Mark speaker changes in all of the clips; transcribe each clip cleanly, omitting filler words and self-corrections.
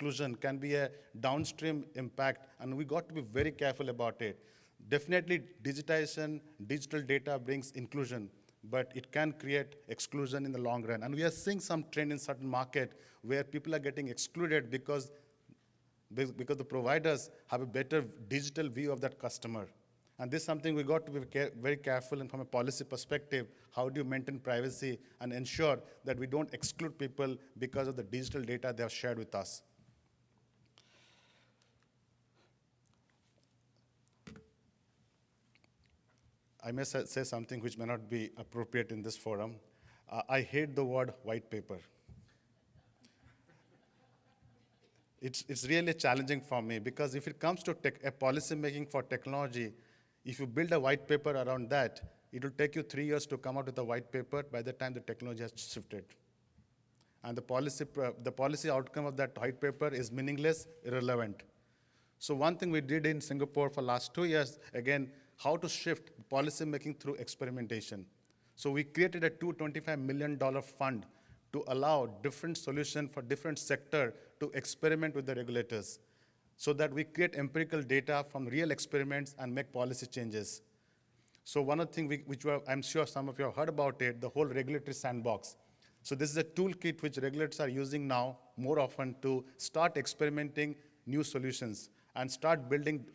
Speaker 1: exclusion can be a downstream impact, and we got to be very careful about it. Definitely, digitization, digital data brings inclusion, but it can create exclusion in the long run. And we are seeing some trend in certain market where people are getting excluded because the providers have a better digital view of that customer. And this is something we got to be very careful, and from a policy perspective, how do you maintain privacy and ensure that we don't exclude people because of the digital data they have shared with us. I may say something which may not be appropriate in this forum. I hate the word white paper. It's really challenging for me, because if it comes to policy making for technology, if you build a white paper around that, it will take you 3 years to come out with a white paper by the time the technology has shifted. And the policy outcome of that white paper is meaningless, irrelevant. So one thing we did in Singapore for last 2 years, again, how to shift policy making through experimentation. So we created a $225 million fund to allow different solutions for different sector to experiment with the regulators, so that we create empirical data from real experiments and make policy changes. So one of the things I'm sure some of you have heard about it, the whole regulatory sandbox. So this is a toolkit which regulators are using now more often to start experimenting new solutions and start building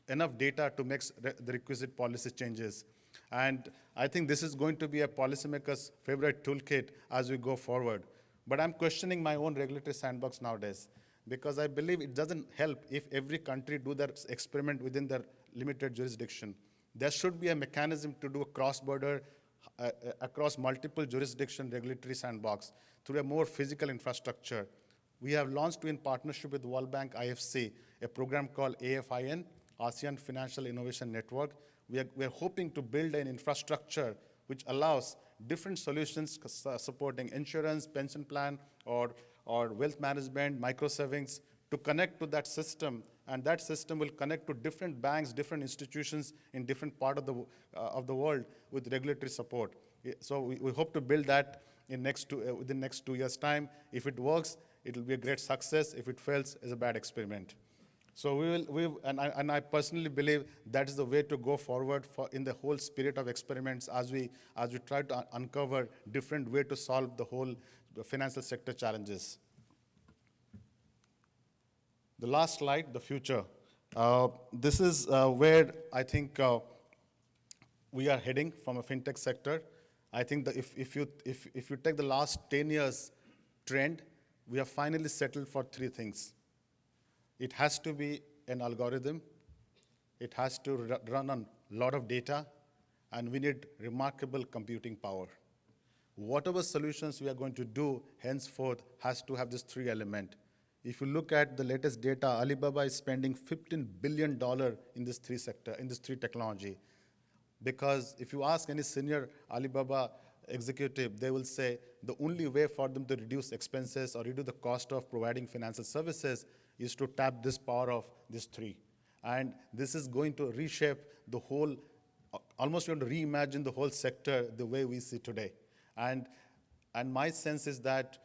Speaker 1: enough data to make the requisite policy changes. And I think this is going to be a policymaker's favorite toolkit as we go forward. But I'm questioning my own regulatory sandbox nowadays, because I believe it doesn't help if every country do that experiment within their limited jurisdiction. There should be a mechanism to do a cross-border, across multiple jurisdiction regulatory sandbox through a more physical infrastructure. We have launched in partnership with World Bank IFC a program called AFIN, ASEAN Financial Innovation Network. We are hoping to build an infrastructure which allows different solutions supporting insurance, pension plan, or wealth management, micro savings, to connect to that system, and that system will connect to different banks, different institutions in different part of the world with regulatory support. So we hope to build that in within next 2 years' time. If it works, it will be a great success. If it fails, it's a bad experiment. So and I personally believe that is the way to go forward in the whole spirit of experiments as we try to uncover different way to solve the whole financial sector challenges. The last slide, the future. This is where I think we are heading from a fintech sector. I think that if you take the last 10 years trend, we have finally settled for 3 things. It has to be an algorithm, it has to run on a lot of data, and we need remarkable computing power. Whatever solutions we are going to do henceforth has to have these 3 elements. If you look at the latest data, Alibaba is spending $15 billion in this 3 sector, in this 3 technology. Because if you ask any senior Alibaba executive, they will say the only way for them to reduce expenses or reduce the cost of providing financial services is to tap this power of these 3. And this is going to reshape the whole, almost going to reimagine the whole sector the way we see today. And my sense is that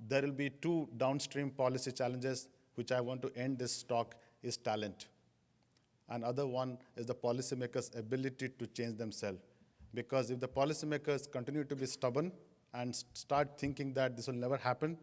Speaker 1: there will be 2 downstream policy challenges which I want to end this talk is talent. And other one is the policymakers' ability to change themselves. Because if the policymakers continue to be stubborn and start thinking that this will never happen,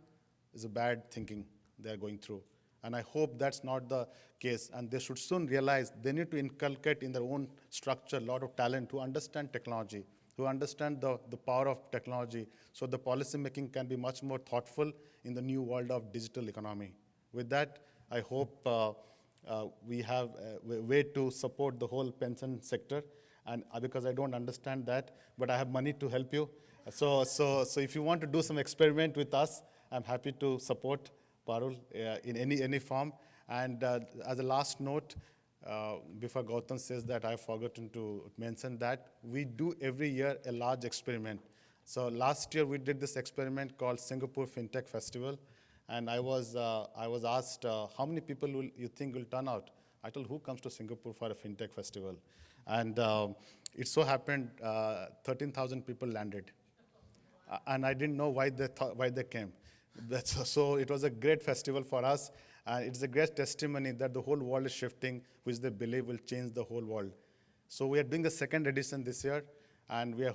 Speaker 1: is a bad thinking they're going through. And I hope that's not the case. And they should soon realize they need to inculcate in their own structure a lot of talent to understand technology, to understand the power of technology, so the policy making can be much more thoughtful in the new world of digital economy. With that, I hope we have a way to support the whole pension sector. And because I don't understand that, but I have money to help you. So if you want to do some experiment with us, I'm happy to support Parul in any form. And as a last note, before Gautam says that, I've forgotten to mention that we do every year a large experiment. So last year we did this experiment called Singapore Fintech Festival, and I was asked how many people you think will turn out. I told, who comes to Singapore for a fintech festival? And it so happened 13,000 people landed. And I didn't know why they came. So it was a great festival for us, and it's a great testimony that the whole world is shifting, which they believe will change the whole world. So we are doing the second edition this year, and we are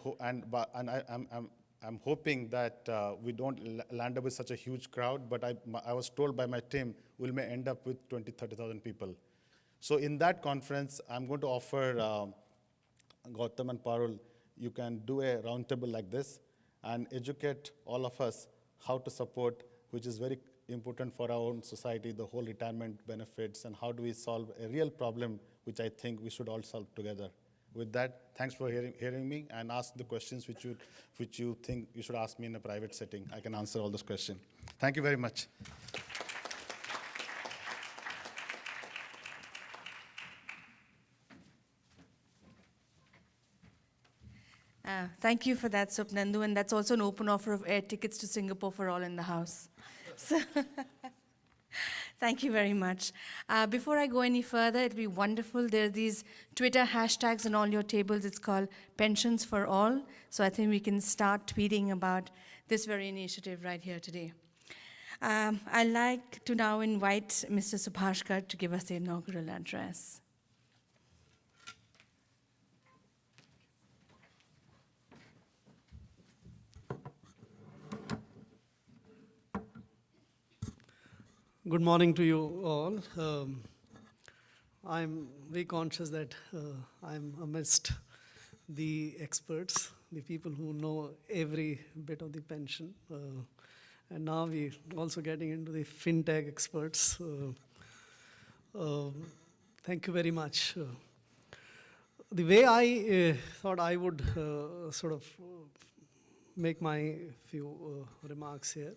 Speaker 1: I'm hoping that we don't land up with such a huge crowd. But I was told by my team we may end up with 20,000-30,000 people. So in that conference, I'm going to offer Gautam and Parul, you can do a roundtable like this and educate all of us how to support, which is very important for our own society, the whole retirement benefits, and how do we solve a real problem, which I think we should all solve together. With that, thanks for hearing me, and ask the questions which you think you should ask me in a private setting. I can answer all those questions. Thank you very much.
Speaker 2: Thank you for that, Supnandu, and that's also an open offer of air tickets to Singapore for all in the house. So thank you very much. Before I go any further, it'd be wonderful. There are these Twitter hashtags on all your tables. It's called Pensions for All. So I think we can start tweeting about this very initiative right here today. I'd like to now invite Mr. Subhashkar to give us the inaugural address.
Speaker 3: Good morning to you all. I'm very conscious that I'm amidst the experts, the people who know every bit of the pension. And now we're also getting into the Fintech experts. Thank you very much. The way I thought I would sort of make my few remarks here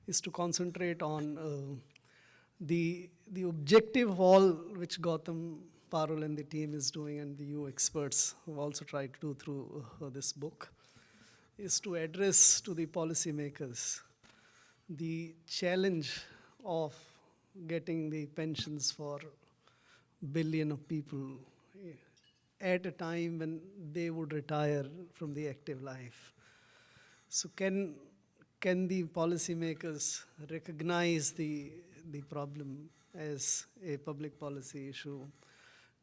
Speaker 3: is to concentrate on the objective of all which Gautam, Parul and the team is doing, and the you experts who also tried to do through this book, is to address to the policymakers the challenge of getting the pensions for billion of people at a time when they would retire from the active life. So can the policymakers recognize the problem as a public policy issue?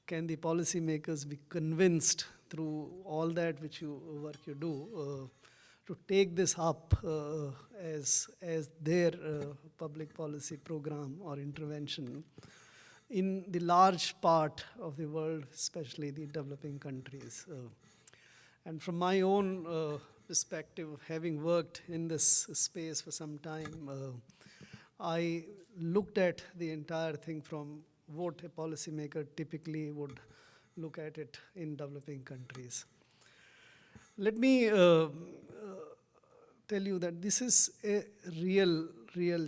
Speaker 3: Can the policymakers be convinced through all that which work you do to take this up as their public policy program or intervention in the large part of the world, especially the developing countries? And from my own perspective, having worked in this space for some time, I looked at the entire thing from what a policymaker typically would look at it in developing countries. Let me tell you that this is a real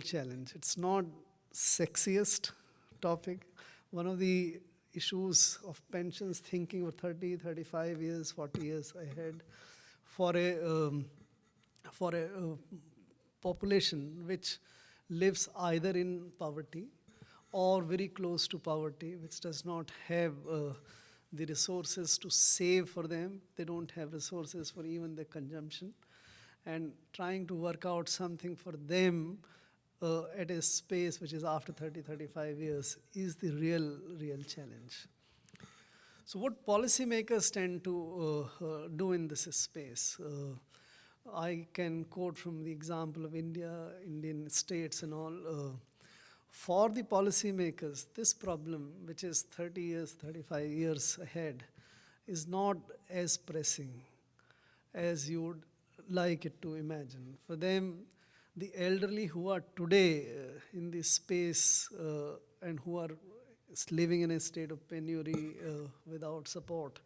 Speaker 3: challenge. It's not sexiest topic. One of the issues of pensions, thinking of 30, 35 years, 40 years ahead, for a population which lives either in poverty or very close to poverty, which does not have the resources to save for them. They don't have resources for even their consumption. And trying to work out something for them at a space which is after 30, 35 years is the real challenge. So what policymakers tend to do in this space, I can quote from the example of India, Indian states and all. For the policymakers, this problem, which is 30 years, 35 years ahead, is not as pressing as you would like it to imagine. For them, the elderly who are today in this space and who are living in a state of penury without support,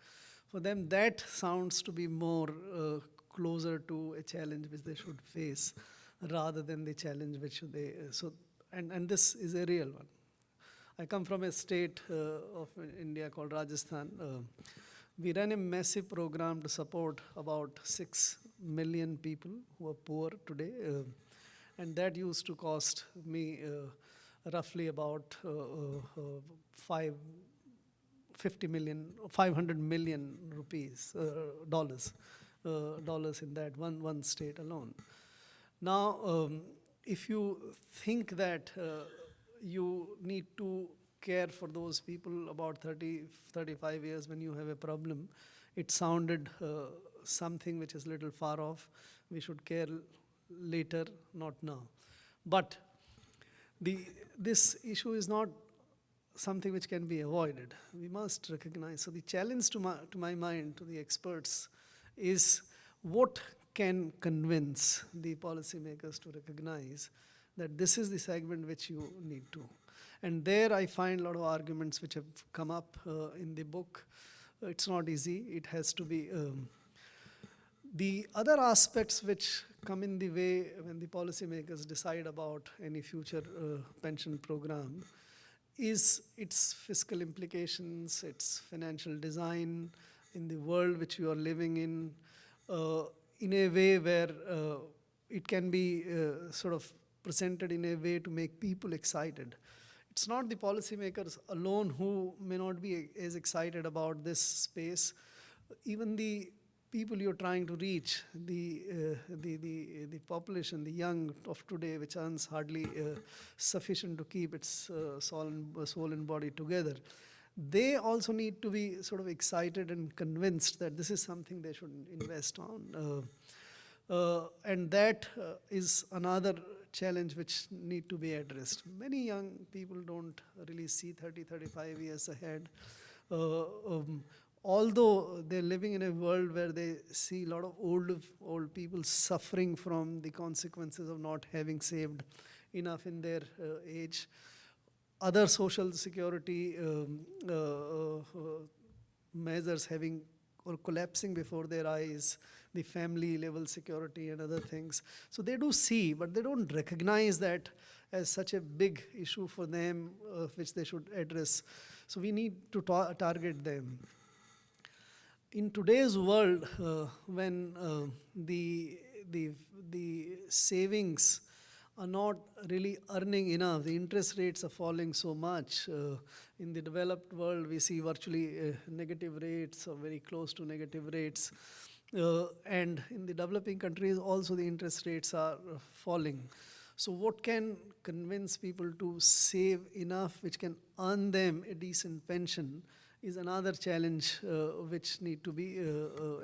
Speaker 3: for them that sounds to be more closer to a challenge which they should face rather than the challenge which they, and this is a real one. I come from a state of India called Rajasthan. We ran a massive program to support about 6 million people who are poor today, and that used to cost me roughly about 500 million rupees, dollars in that one state alone. Now, if you think that you need to care for those people about 30, 35 years when you have a problem, it sounded something which is a little far off. We should care later, not now. But this issue is not something which can be avoided. We must recognize. So the challenge to my mind, to the experts, is what can convince the policymakers to recognize that this is the segment which you need to. And there I find a lot of arguments which have come up in the book. It's not easy. It has to be. The other aspects which come in the way when the policymakers decide about any future pension program is its fiscal implications, its financial design in the world which you are living in a way where it can be sort of presented in a way to make people excited. It's not the policymakers alone who may not be as excited about this space. Even the people you're trying to reach, the population, the young of today, which earns hardly sufficient to keep its soul and body together, they also need to be sort of excited and convinced that this is something they should invest on. And that is another challenge which need to be addressed. Many young people don't really see 30, 35 years ahead. Although they're living in a world where they see a lot of old people suffering from the consequences of not having saved enough in their age. Other social security measures having or collapsing before their eyes, the family level security and other things. So they do see, but they don't recognize that as such a big issue for them, which they should address. So we need to target them. In today's world, when the savings are not really earning enough, the interest rates are falling so much. In the developed world, we see virtually negative rates or very close to negative rates. And in the developing countries, also the interest rates are falling. So what can convince people to save enough which can earn them a decent pension is another challenge which need to be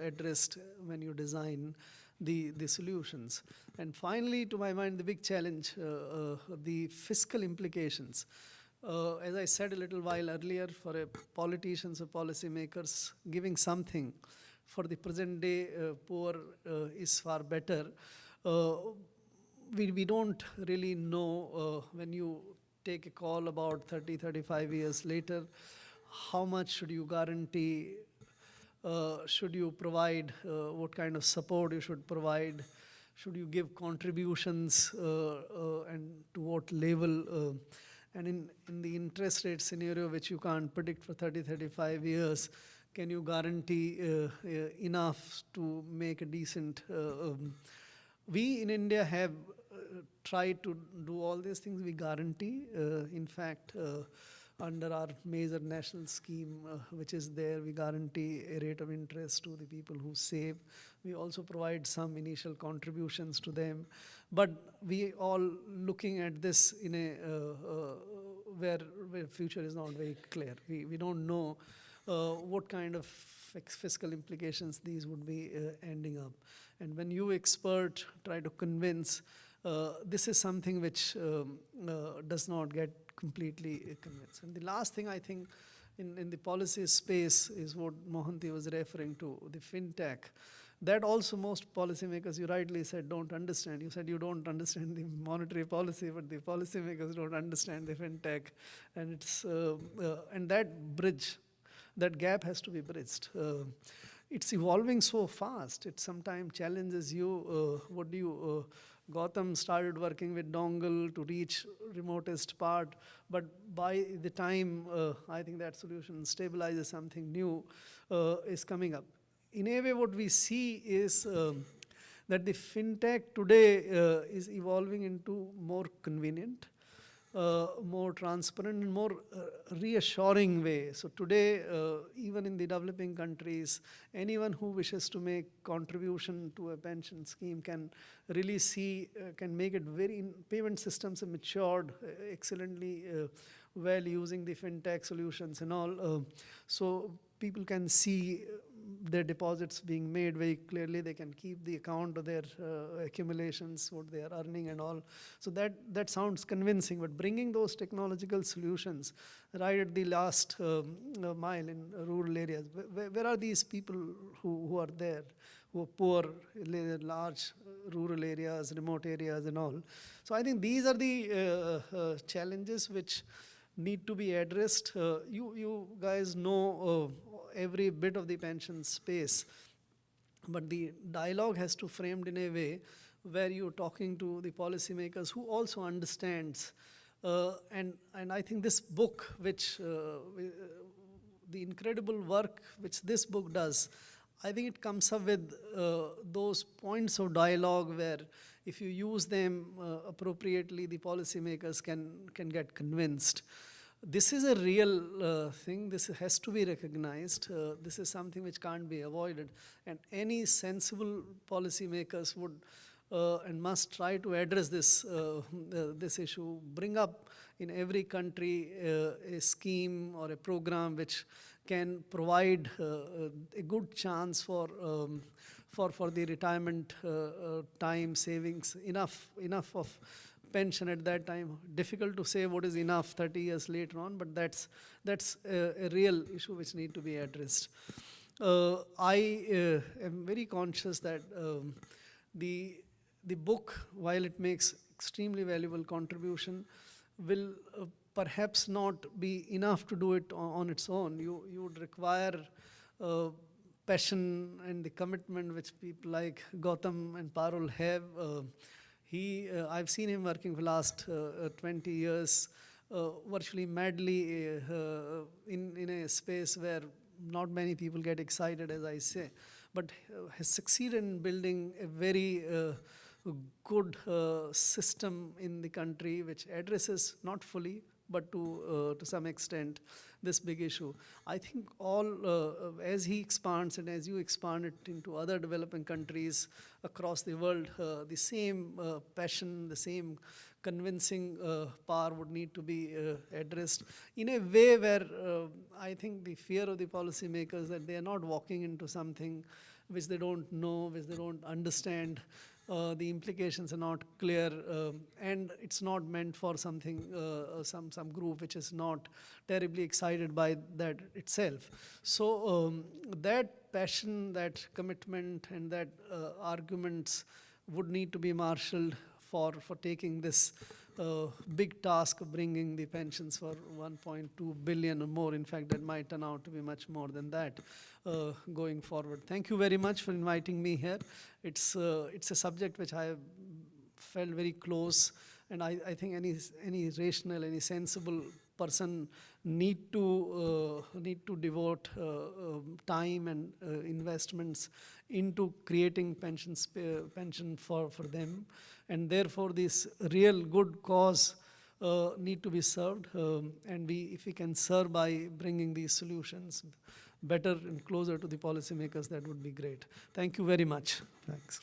Speaker 3: addressed when you design the solutions. And finally, to my mind, the big challenge, the fiscal implications. As I said a little while earlier, for politicians or policymakers, giving something for the present day poor is far better. We don't really know when you take a call about 30, 35 years later, how much should you guarantee, should you provide, what kind of support you should provide, should you give contributions and to what level, and in the interest rate scenario which you can't predict for 30, 35 years, can you guarantee enough to make a decent, we in India have tried to do all these things. We guarantee, in fact, under our major national scheme, which is there, we guarantee a rate of interest to the people who save. We also provide some initial contributions to them. But we all looking at this in a where future is not very clear. We don't know what kind of fiscal implications these would be ending up. And when you expert try to convince, this is something which does not get completely convinced. And the last thing I think in the policy space is what Mohanty was referring to, the Fintech. That also most policymakers, you rightly said, don't understand. You said you don't understand the monetary policy, but the policymakers don't understand the Fintech. And it's and that bridge, that gap has to be bridged. It's evolving so fast. It sometimes challenges you. What do you... Gautam started working with dongle to reach remotest part, but by the time I think that solution stabilizes, something new is coming up. In a way, what we see is that the Fintech today is evolving into more convenient. more transparent and more reassuring way. So today, even in the developing countries, anyone who wishes to make contribution to a pension scheme can really see, can make it very, payment systems are matured excellently well using the fintech solutions and all. So people can see their deposits being made very clearly. They can keep the account of their accumulations, what they are earning and all. So that sounds convincing, but bringing those technological solutions right at the last mile in rural areas, where are these people who are there, who are poor, large rural areas, remote areas and all. So I think these are the challenges which need to be addressed. You guys know every bit of the pension space, but the dialogue has to framed in a way where you're talking to the policymakers who also understands. And I think this book, which the incredible work which this book does, I think it comes up with those points of dialogue where if you use them appropriately, the policymakers can get convinced. This is a real thing. This has to be recognized. This is something which can't be avoided. And any sensible policymakers would and must try to address this issue, bring up in every country a scheme or a program which can provide a good chance for the retirement time savings, enough of pension at that time. Difficult to say what is enough 30 years later on, but that's a real issue which need to be addressed. I am very conscious that the book, while it makes extremely valuable contribution, will perhaps not be enough to do it on its own. You would require passion and the commitment which people like Gautam and Parul have. I've seen him working for the last 20 years, virtually madly in a space where not many people get excited, as I say, but has succeeded in building a very good system in the country which addresses, not fully, but to some extent, this big issue. I think all, as he expands and as you expand it into other developing countries across the world, the same passion, the same convincing power would need to be addressed in a way where I think the fear of the policymakers that they are not walking into something which they don't know, which they don't understand. The implications are not clear, and it's not meant for something, some group which is not terribly excited by that itself. So that passion, that commitment, and that arguments would need to be marshaled for taking this big task of bringing the pensions for 1.2 billion or more. In fact, that might turn out to be much more than that going forward. Thank you very much for inviting me here. It's a subject which I felt very close, and I think any rational, any sensible person need to devote time and investments into creating pension for them, and therefore this real good cause need to be served, and if we can serve by bringing these solutions better and closer to the policymakers, that would be great. Thank you very much. Thanks.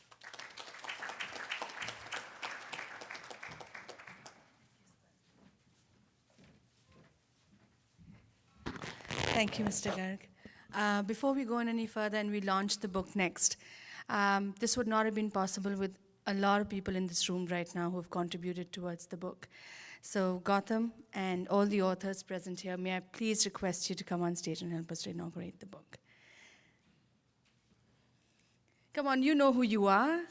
Speaker 2: Thank you, Mr. Garg. Before we go on any further and we launch the book next, this would not have been possible with a lot of people in this room right now who have contributed towards the book. So Gautam and all the authors present here, may I please request you to come on stage and help us to inaugurate the book. Come on, you know who you are.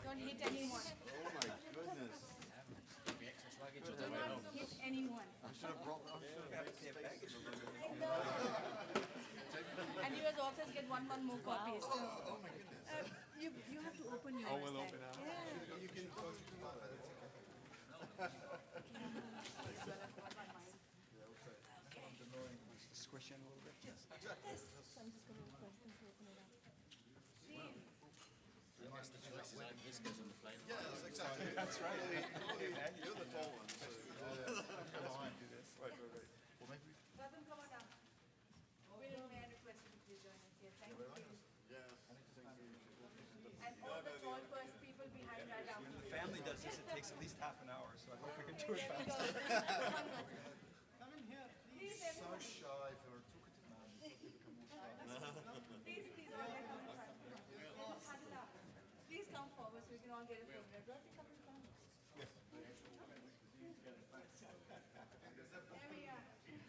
Speaker 2: Don't hit anyone.
Speaker 4: Oh my goodness.
Speaker 2: Do not hit anyone.
Speaker 4: I should have brought
Speaker 2: authors get one more copy. So, you have to open yours.
Speaker 4: We'll
Speaker 2: then.
Speaker 4: open ours.
Speaker 2: Yeah.
Speaker 4: You can close it. Squish in a little bit.
Speaker 2: So I'm just going to request them to open it up.
Speaker 4: Yes, exactly. That's right. You're the tall one. So, do this. Right.
Speaker 2: Welcome, come on down. May I request you to please join us here? Thank you.
Speaker 4: Yes.
Speaker 2: And all the tall people behind right out.
Speaker 5: When the family does this, it takes at least half an hour, so I hope we can do it
Speaker 2: There we
Speaker 5: fast.
Speaker 2: go.
Speaker 3: Come in here.
Speaker 2: Please,
Speaker 4: So
Speaker 2: everyone.
Speaker 4: shy for a talkative man.
Speaker 2: Please, all get on the front. Let's huddle up. Please come forward so we can all get a photograph. Do I have to come in front? There we are. Cheese.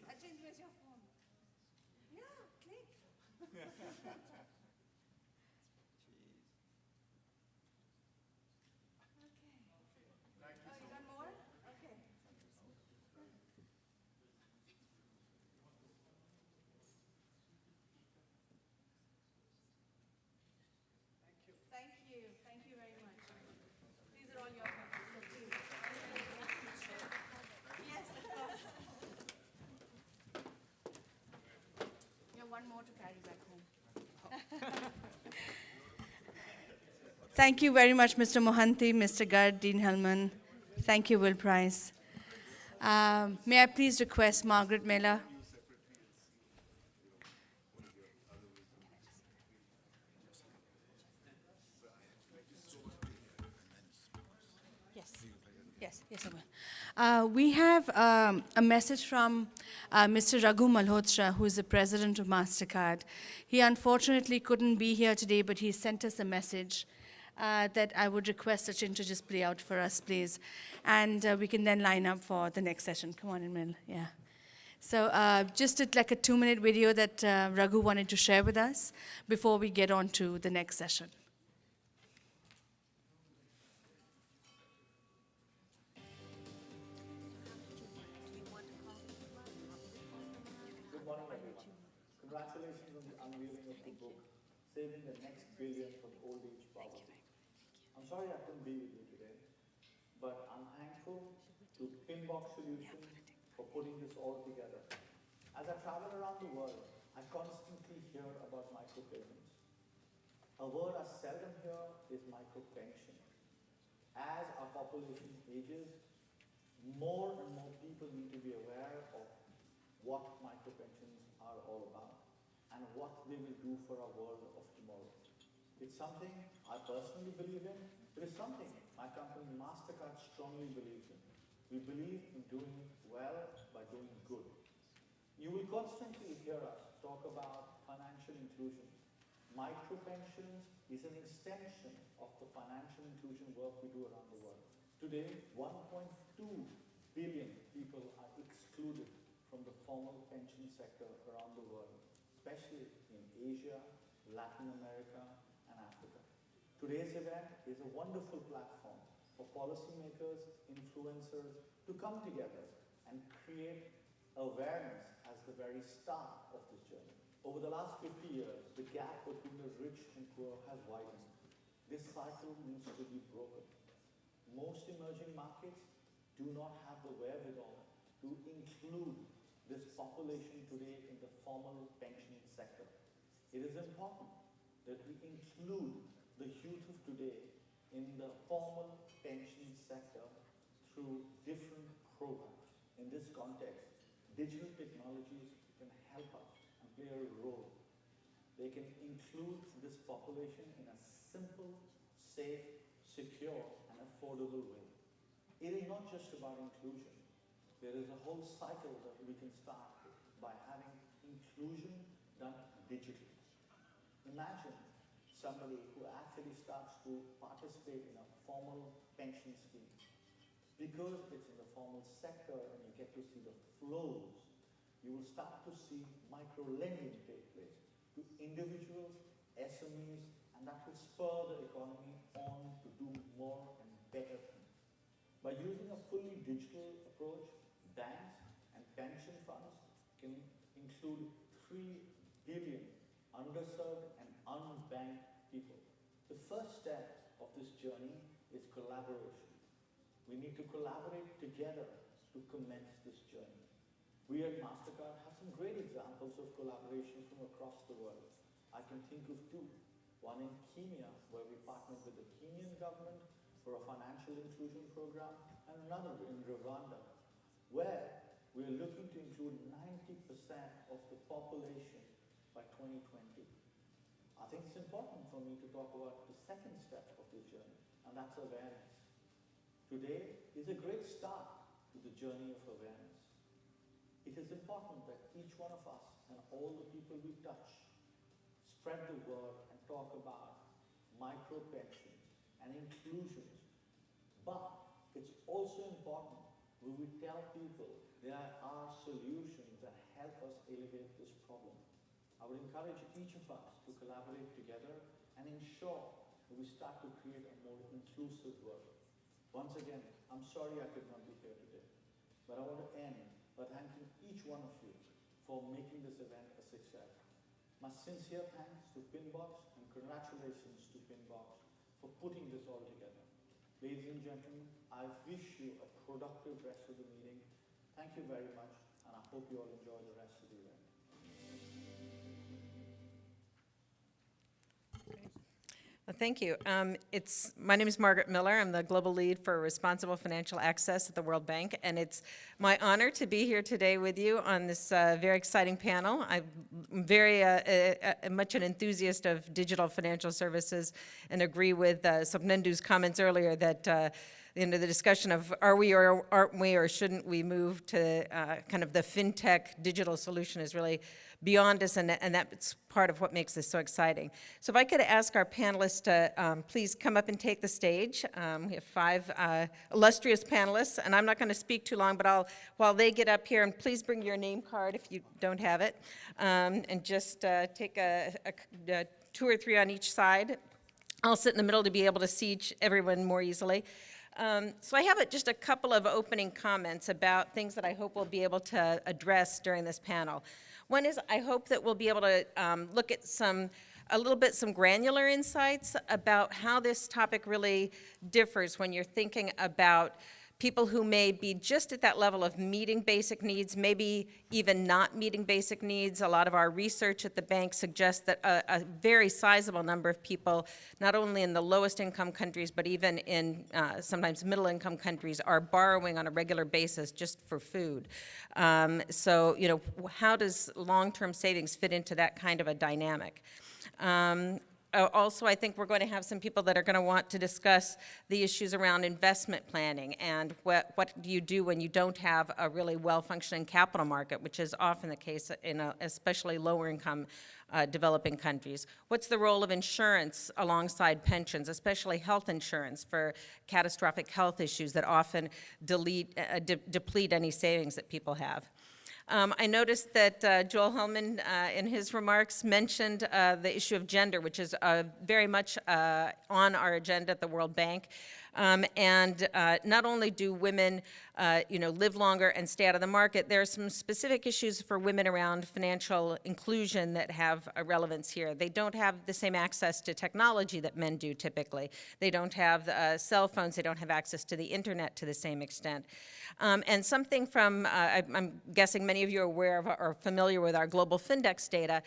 Speaker 2: Achin, where's your phone? Yeah, click. Okay. Oh, you got more? Okay. Thank you. Thank you very much. These are all your photos, so please. Yes, of course. You have one more to carry back home. Thank you very much, Mr. Mohanty, Mr. Gard, Dean Hellman. Thank you, Will Price. May I please request Margaret Miller? Yes, I will. We have a message from Mr. Raghu Malhotra, who is the president of MasterCard. He unfortunately couldn't be here today, but he sent us a message that I would request Sachin to just play out for us, please. And we can then line up for the next session. Come on in, Mil. Yeah. So just like a 2-minute video that Raghu wanted to share with us before we get on to the next session.
Speaker 6: Good morning, everyone. Congratulations on the unveiling of the book, Saving the Next Billion from Old Age Poverty. I'm sorry I couldn't be with you today, but I'm thankful to Pinbox Solutions for putting this all together. As I travel around the world, I constantly hear about micropayments. A word I seldom hear is micropension. As our population ages, more and more people need to be aware of what micropensions are all about and what they will do for our world of tomorrow. It's something I personally believe in. It is something my company MasterCard strongly believes in. We believe in doing well by doing good. You will constantly hear us talk about financial inclusion. Micropensions is an extension of the financial inclusion work we do around the world. Today, 1.2 billion people are excluded from the formal pension sector around the world, especially in Asia, Latin America, and Africa. Today's event is a wonderful platform for policymakers, influencers to come together and create awareness as the very start of this journey. Over the last 50 years, the gap between the rich and poor has widened. This cycle needs to be broken. Most emerging markets do not have the wherewithal to include this population today in the formal pension sector. It is important that we include the youth of today in the formal pension sector through different programs. In this context, digital technologies can help us and play a role. They can include this population in a simple, safe, secure, and affordable way. It is not just about inclusion. There is a whole cycle that we can start by having inclusion done digitally. Imagine somebody who actually starts to participate in a formal pension scheme. Because it's in the formal sector and you get to see the flows, you will start to see micro-lending take place to individuals, SMEs, and that will spur the economy on to do more and better things. By using a fully digital approach, banks and pension funds can include 3 billion underserved and unbanked people. The first step of this journey is collaboration. We need to collaborate together to commence this journey. We at MasterCard have some great examples of collaboration from across the world. I can think of 2. One in Kenya, where we partnered with the Kenyan government for a financial inclusion program, and another in Rwanda, where we're looking to include 90% of the population by 2020. I think it's important for me to talk about the second step of this journey, and that's awareness. Today is a great start to the journey of awareness. It is important that each one of us and all the people we touch spread the word and talk about micropensions and inclusions. But it's also important when we tell people there are solutions that help us elevate this problem. I would encourage each of us to collaborate together and ensure that we start to create a more inclusive world. Once again, I'm sorry I could not be here today, but I want to end by thanking each one of you for making this event a success. My sincere thanks to Pinbox and congratulations to Pinbox for putting this all together. Ladies and gentlemen, I wish you a productive rest of the meeting. Thank you very much, and I hope you all enjoy the rest of the event.
Speaker 7: Thank you. My name is Margaret Miller. I'm the Global Lead for Responsible Financial Access at the World Bank, and it's my honor to be here today with you on this very exciting panel. I'm very much an enthusiast of digital financial services and agree with Swapnendu's comments earlier that the discussion of are we or aren't we or shouldn't we move to kind of the fintech digital solution is really beyond us, and that's part of what makes this so exciting. So if I could ask our panelists to please come up and take the stage. We have 5 illustrious panelists, and I'm not going to speak too long, but while they get up here, and please bring your name card if you don't have it, and just take 2 or 3 on each side. I'll sit in the middle to be able to see everyone more easily. So I have just a couple of opening comments about things that I hope we'll be able to address during this panel. One is I hope that we'll be able to look at some granular insights about how this topic really differs when you're thinking about people who may be just at that level of meeting basic needs, maybe even not meeting basic needs. A lot of our research at the bank suggests that a very sizable number of people, not only in the lowest income countries, but even in sometimes middle income countries, are borrowing on a regular basis just for food. So, how does long-term savings fit into that kind of a dynamic? Also, I think we're going to have some people that are going to want to discuss the issues around investment planning and what do you do when you don't have a really well-functioning capital market, which is often the case in especially lower-income developing countries. What's the role of insurance alongside pensions, especially health insurance for catastrophic health issues that often deplete any savings that people have? I noticed that Joel Hellman, in his remarks, mentioned the issue of gender, which is very much on our agenda at the World Bank. And not only do women, live longer and stay out of the market, there are some specific issues for women around financial inclusion that have a relevance here. They don't have the same access to technology that men do typically. They don't have cell phones. They don't have access to the internet to the same extent. And something from, I'm guessing many of you are aware of or familiar with our global Findex data.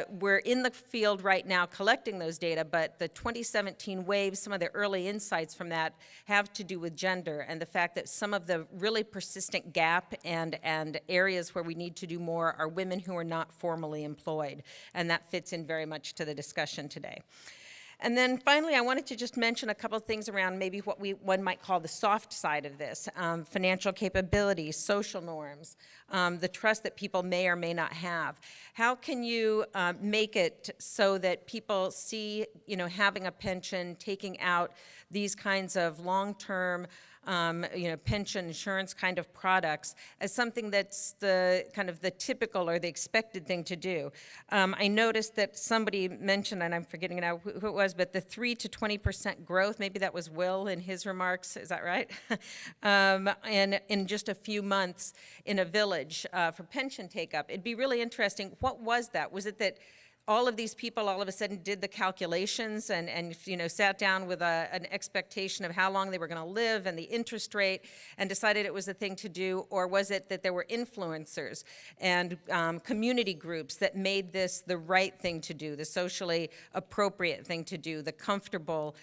Speaker 7: We're in the field right now collecting those data, but the 2017 wave, some of the early insights from that have to do with gender and the fact that some of the really persistent gap and areas where we need to do more are women who are not formally employed. And that fits in very much to the discussion today. And then finally, I wanted to just mention a couple of things around maybe what one might call the soft side of this, financial capabilities, social norms, the trust that people may or may not have. How can you make it so that people see, having a pension, taking out these kinds of long-term pension insurance kind of products as something that's the kind of the typical or the expected thing to do. I noticed that somebody mentioned, and I'm forgetting now who it was, but the 3 to 20% growth, maybe that was Will in his remarks, is that right? And in just a few months in a village for pension take-up. It'd be really interesting, what was that? Was it that all of these people all of a sudden did the calculations and sat down with an expectation of how long they were going to live and the interest rate and decided it was the thing to do? Or was it that there were influencers and community groups that made this the right thing to do, the socially appropriate thing to do, the comfortable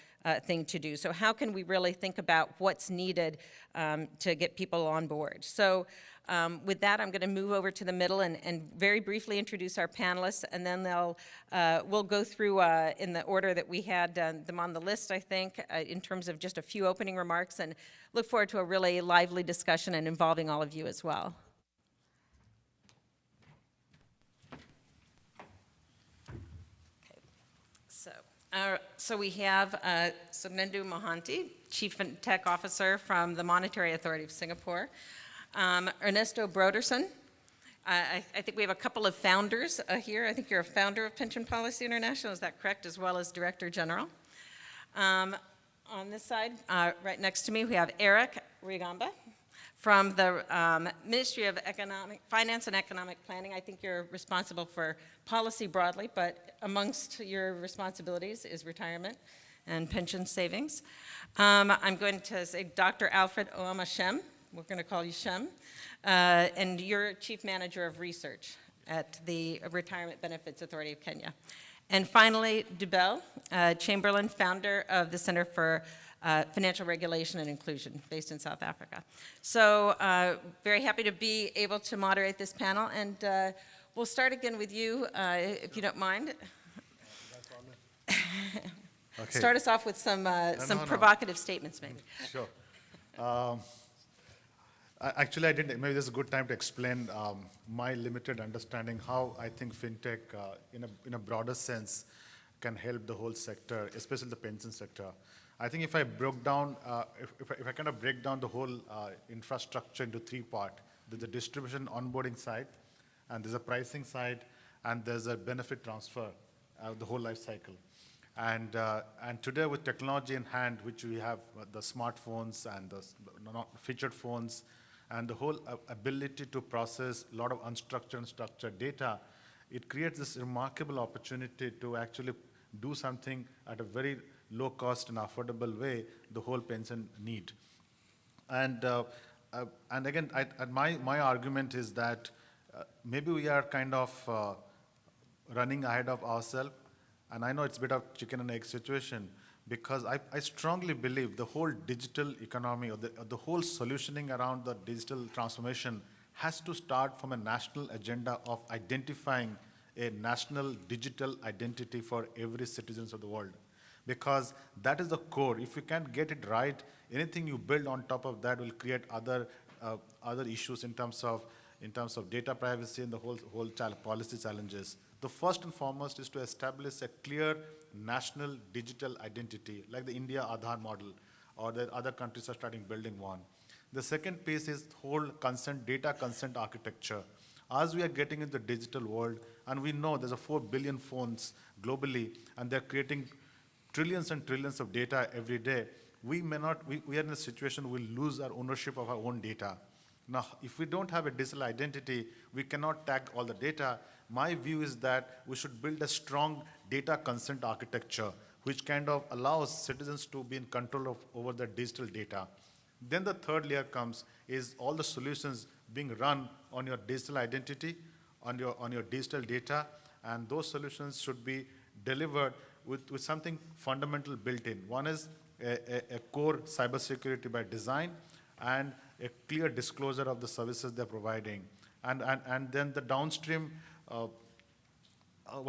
Speaker 7: thing to do? So how can we really think about what's needed to get people on board? So with that, I'm going to move over to the middle and very briefly introduce our panelists, and then we'll go through in the order that we had them on the list, I think, in terms of just a few opening remarks, and look forward to a really lively discussion and involving all of you as well. So we have Sugnendu Mohanty, Chief Fintech Officer from the Monetary Authority of Singapore. Ernesto Broderson. I think we have a couple of founders here. I think you're a founder of Pension Policy International, is that correct, as well as Director General. On this side, right next to me, we have Eric Rigamba from the Ministry of Finance and Economic Planning. I think you're responsible for policy broadly, but amongst your responsibilities is retirement and pension savings. I'm going to say Dr. Alfred Oama Shem. We're going to call you Shem. And you're Chief Manager of Research at the Retirement Benefits Authority of Kenya. And finally, Dubel Chamberlain, founder of the Center for Financial Regulation and Inclusion, based in South Africa. So very happy to be able to moderate this panel. And we'll start again with you, if you don't mind.
Speaker 1: Okay.
Speaker 7: Start us off with some provocative statements, maybe.
Speaker 1: Sure. Actually, I didn't. Maybe this is a good time to explain my limited understanding how I think fintech, in a broader sense, can help the whole sector, especially the pension sector. I think if I broke down, if I kind of break down the whole infrastructure into three parts, there's a distribution onboarding side, and there's a pricing side, and there's a benefit transfer, the whole life cycle. And today, with technology in hand, which we have the smartphones and the featured phones, and the whole ability to process a lot of unstructured and structured data, it creates this remarkable opportunity to actually do something at a very low cost and affordable way, the whole pension need. And again, my argument is that maybe we are kind of running ahead of ourselves. And I know it's a bit of chicken and egg situation, because I strongly believe the whole digital economy or the whole solutioning around the digital transformation has to start from a national agenda of identifying a national digital identity for every citizen of the world. Because that is the core. If you can't get it right, anything you build on top of that will create other issues in terms of data privacy and the whole policy challenges. The first and foremost is to establish a clear national digital identity, like the India Aadhaar model, or the other countries are starting building one. The second piece is whole data consent architecture. As we are getting into the digital world, and we know there's 4 billion phones globally, and they're creating trillions and trillions of data every day, we are in a situation we'll lose our ownership of our own data. Now, if we don't have a digital identity, we cannot tag all the data. My view is that we should build a strong data consent architecture, which kind of allows citizens to be in control over their digital data. Then the third layer comes is all the solutions being run on your digital identity, on your digital data, and those solutions should be delivered with something fundamental built in. One is a core cybersecurity by design, and a clear disclosure of the services they're providing. And then the downstream, I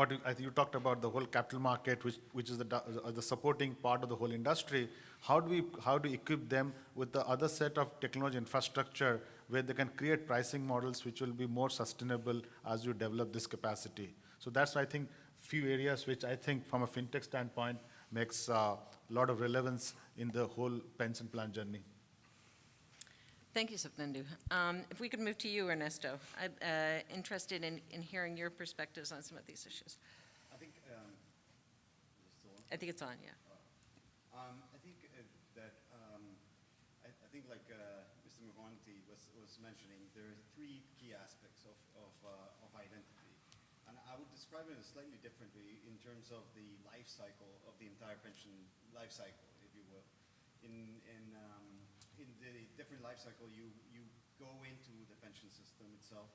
Speaker 1: think you talked about the whole capital market, which is the supporting part of the whole industry. How do we equip them with the other set of technology infrastructure where they can create pricing models which will be more sustainable as you develop this capacity? So that's, I think, few areas which I think from a fintech standpoint, makes a lot of relevance in the whole pension plan journey.
Speaker 7: Thank you, Sapnendu. If we could move to you, Ernesto. I'm interested in hearing your perspectives on some of these issues.
Speaker 8: I think, is it still on?
Speaker 7: I think it's on, yeah.
Speaker 8: I think that, I think like Mr. Mohanty was mentioning, there are three key aspects of identity. And I would describe it slightly differently in terms of the life cycle of the entire pension life cycle, if you will. In the different life cycle, you go into the pension system itself,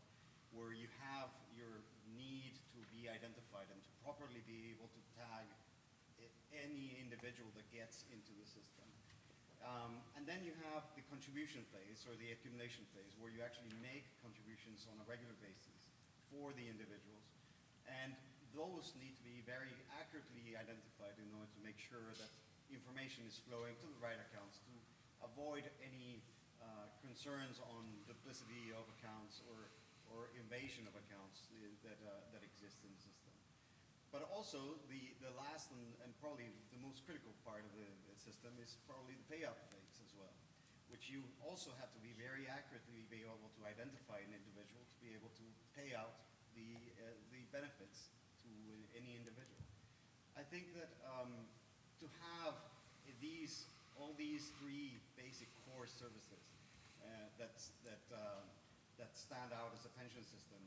Speaker 8: where you have your need to be identified and to properly be able to tag any individual that gets into the system. And then you have the contribution phase, or the accumulation phase, where you actually make contributions on a regular basis for the individuals. And those need to be very accurately identified in order to make sure that information is flowing to the right accounts, to avoid any concerns on duplicity of accounts or invasion of accounts that exist in the system. But also, the last and probably the most critical part of the system is probably the payout phase as well, which you also have to be very accurately be able to identify an individual to be able to pay out the benefits to any individual. I think that to have all these three basic core services that stand out as a pension system,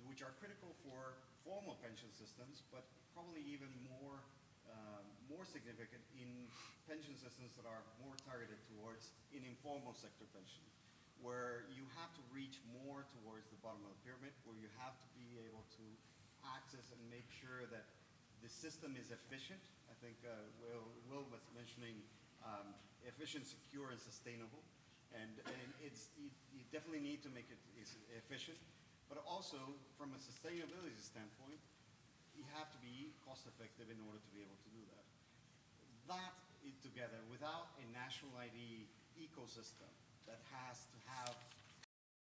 Speaker 8: which are critical for formal pension systems, but probably even more significant in pension systems that are more targeted towards an informal sector pension, where you have to reach more towards the bottom of the pyramid, where you have to be able to access and make sure that the system is efficient. I think Will was mentioning efficient, secure, and sustainable. And you definitely need to make it efficient, but also from a sustainability standpoint, you have to be cost effective in order to be able to do that. That together, without a national ID ecosystem that has to have